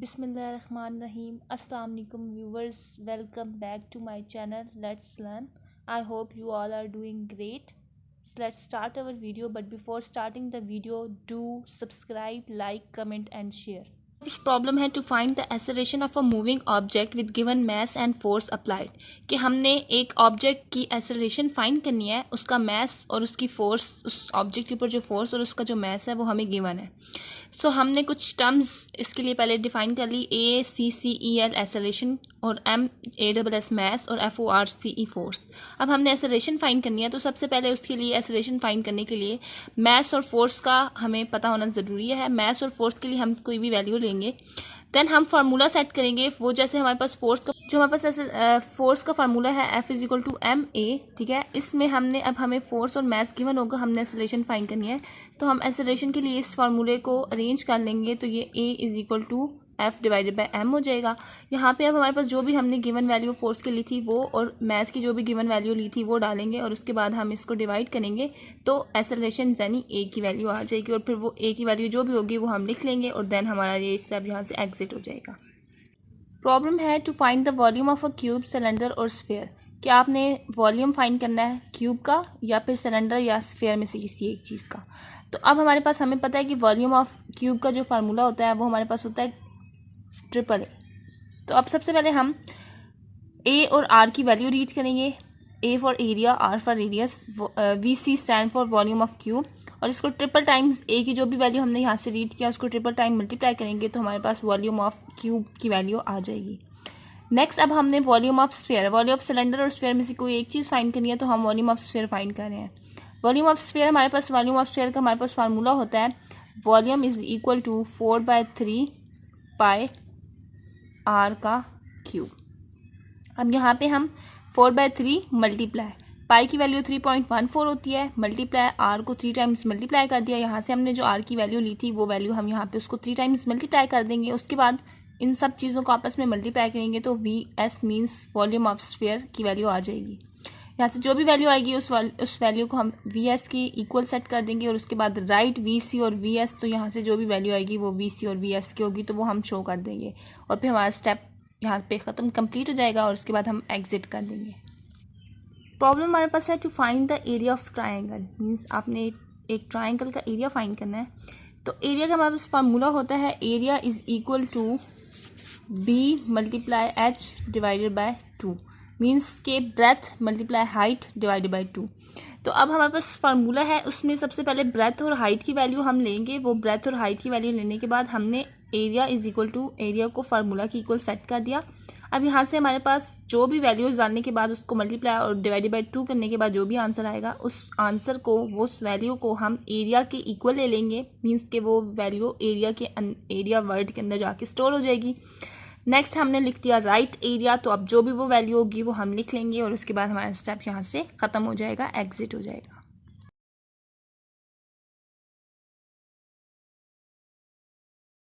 Bismillahirrahmanirrahim. Assalamu alaikum viewers. Welcome back to my channel. Let's learn. I hope you all are doing great. So let's start our video. But before starting the video, do subscribe, like, comment and share. This problem है to find the acceleration of a moving object with given mass and force applied. कि हमने एक object की acceleration find करनी है, उसका mass और उसकी force, उस ऑब्जेक्ट के ऊपर जो force और उसका जो mass है वो हमें given है. So हमने कुछ टर्म्स इसके लिए पहले डिफाइन कर ली. ACCEL acceleration और MASS mass और FORCE force. अब हमने acceleration फाइंड करनी है, तो सबसे पहले उसके लिए acceleration फाइंड करने के लिए mass और force का हमें पता होना ज़रूरी है. mass और force के लिए हम कोई भी वैल्यू लेंगे, देन हम फार्मूला सेट करेंगे. वो जैसे हमारे पास फोर्स का जो हमारे पास ऐसे फोर्स का फार्मूला है F=ma, ठीक है. इसमें हमने अब हमें फोर्स और मास गिवन होगा, हमने एक्सेलरेशन फाइंड करनी है. तो हम एक्सेलरेशन के लिए इस फार्मूले को अरेंज कर लेंगे. तो ये A=F/m हो जाएगा. यहाँ पे अब हमारे पास जो भी हमने गिवन वैल्यू फोर्स की ली थी वो और मास की जो भी गिवन वैल्यू ली थी वो डालेंगे और उसके बाद हम इसको डिवाइड करेंगे. तो एक्सेलरेशन यानी A की वैल्यू आ जाएगी और फिर वो A की वैल्यू जो भी होगी वो हम लिख लेंगे और देन हमारा ये स्टेप यहाँ से एग्जिट हो जाएगा. प्रॉब्लम है to find the volume of a cube, cylinder और स्फीयर. कि आपने वॉल्यूम फाइंड करना है क्यूब का या फिर सिलेंडर या स्फीयर में से किसी एक चीज़ का. तो अब हमारे पास हमें पता है कि वॉल्यूम ऑफ क्यूब का जो फार्मूला होता है वो हमारे पास होता है AAA. तो अब सबसे पहले हम A और R की वैल्यू रीड करेंगे. A for area, R for radius, VC stand for volume of cube. और इसको ट्रिपल टाइम्स A की जो भी वैल्यू हमने यहाँ से रीड किया उसको ट्रिपल टाइम मल्टीप्लाई करेंगे तो हमारे पास वॉल्यूम ऑफ क्यूब की वैल्यू आ जाएगी. नेक्स्ट अब हमने volume of sphere, volume of cylinder और स्फीयर में से कोई एक चीज़ फाइंड करनी है तो हम वॉल्यूम ऑफ स्फीयर फाइंड कर रहे हैं. वॉल्यूम ऑफ स्फीयर हमारे पास वॉल्यूम ऑफ स्फीयर का हमारे पास फार्मूला होता है वॉल्यूम = 4/3 पाई R का क्यूब. अब यहाँ पे हम 4/3 मल्टीप्लाई पाई की वैल्यू 3.14 होती है, मल्टीप्लाई R को 3 टाइम्स मल्टीप्लाई कर दिया. यहाँ से हमने जो R की वैल्यू ली थी वो वैल्यू हम यहाँ पे उसको 3 टाइम्स मल्टीप्लाई कर देंगे. उसके बाद इन सब चीज़ों को आपस में मल्टीप्लाई करेंगे तो VS means volume of sphere की वैल्यू आ जाएगी. यहाँ से जो भी वैल्यू आएगी उस वैल्यू को हम VS की इक्वल सेट कर देंगे और उसके बाद राइट VC और VS. तो यहाँ से जो भी वैल्यू आएगी वो VC और VS की होगी तो वो हम शो कर देंगे और फिर हमारा स्टेप यहाँ पे ख़त्म कंप्लीट हो जाएगा और उसके बाद हम एग्जिट कर देंगे. प्रॉब्लम हमारे पास है to find the area of triangle. Means आपने एक ट्राइंगल का एरिया फाइंड करना है. तो एरिया का हमारे पास फार्मूला होता है area=B × H/2. मीन्स के breath multiply height divided by 2. तो अब हमारे पास फार्मूला है, उसमें सबसे पहले ब्रेथ और हाइट की वैल्यू हम लेंगे. वो ब्रेथ और हाइट की वैल्यू लेने के बाद हमने एरिया को फार्मूला की इक्वल सेट कर दिया. अब यहाँ से हमारे पास जो भी वैल्यूज डालने के बाद उसको मल्टीप्लाई और डिवाइडेड बाई 2 करने के बाद जो भी आंसर आएगा उस आंसर को उस वैल्यू को हम एरिया के इक्वल ले लेंगे. मीन्स के वो वैल्यू एरिया वर्ड के अंदर जाके स्टोर हो जाएगी. नेक्स्ट हमने लिख दिया राइट एरिया. तो अब जो भी वो वैल्यू होगी वो हम लिख लेंगे और उसके बाद हमारा स्टेप यहाँ से ख़त्म हो जाएगा, एग्जिट हो जाएगा.